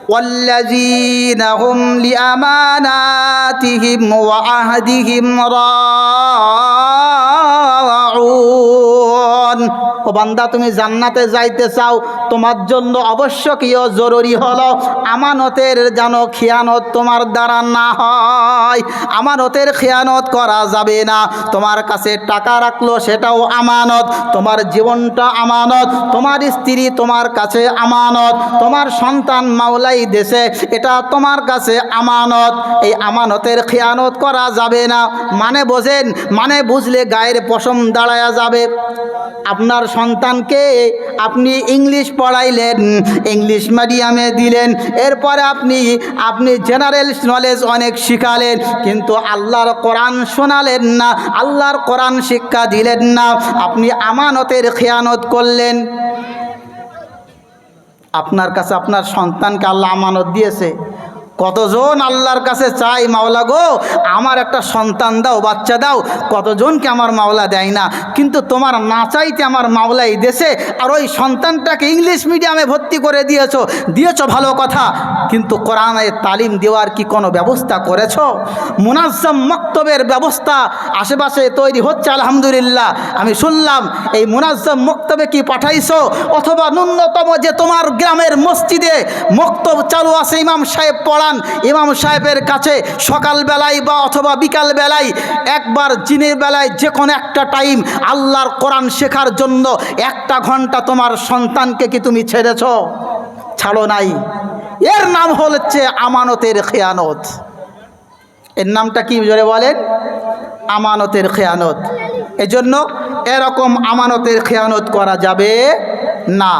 ওয়াল্লাযীনা হুম লিআমানাতিহিম ওয়া আহদিহিম রাউন। ও বান্দা, তুমি জান্নাতে যাইতে চাও, তোমার জন্য আবশ্যকীয় জরুরি হলো আমানতের যেন খেয়ানত তোমার দ্বারা না হয়। আমানতের খেয়ানত করা যাবে না। তোমার কাছে টাকা রাখলো সেটাও আমানত, তোমার জীবনটা আমানত, তোমার স্ত্রী তোমার কাছে আমানত, তোমার সন্তান মাওলাই দেশে এটা তোমার কাছে আমানত। এই আমানতের খেয়ানত করা যাবে না। মানে বোঝেন, মানে বুঝলে গায়ের পশম দাঁড়ায়া যাবে। আপনার সন্তানকে আপনি ইংলিশ পড়াইলেন, ইংলিশ মিডিয়ামে দিলেন, এরপরে আপনি জেনারেল নলেজ অনেক শিখালেন, কিন্তু আল্লাহর কোরআন শোনালেন না, আল্লাহর কোরআন শিক্ষা দিলেন না, আপনি আমানতের খেয়ানত করলেন। আপনার কাছে আপনার সন্তানকে আল্লাহ আমানত দিয়েছে। কতজন আল্লাহর কাছে চাই, মাওলা গো আমার একটা সন্তান দাও, বাচ্চা দাও। কতজনকে আমার মাওলা দেয় না, কিন্তু তোমার না চাইতে আমার মাওলাই দেশে। আর ওই সন্তানটাকে ইংলিশ মিডিয়ামে ভর্তি করে দিয়েছো ভালো কথা, কিন্তু কোরআনের তালিম দেওয়ার কি কোনো ব্যবস্থা করেছো? মুনাজ্জাম মক্তবের ব্যবস্থা আশেপাশে তৈরি হচ্ছে আলহামদুলিল্লাহ। আমি শুনলাম এই মুনাজ্জাম মক্তবে কি পাঠাইছো? অথবা ন্যূনতম যে তোমার গ্রামের মসজিদে মক্তব চালু আছে, ইমাম সাহেব পড়ান, ইমাম সাহেবের কাছে সকালবেলায় বা অথবা বিকাল বেলায় একবার, দিনের বেলায় যে কোনো একটা টাইম আল্লাহর কোরআন শেখার জন্য 1 ঘন্টা তোমার সন্তানকে কি তুমি ছেড়েছ? ছাড়ো নাই। এর নাম হচ্ছে আমানতের খেয়ানত। এর নামটা কি জোরে বলেন? আমানতের খেয়ানত। এজন্য এরকম আমানতের খেয়ানত করা যাবে না।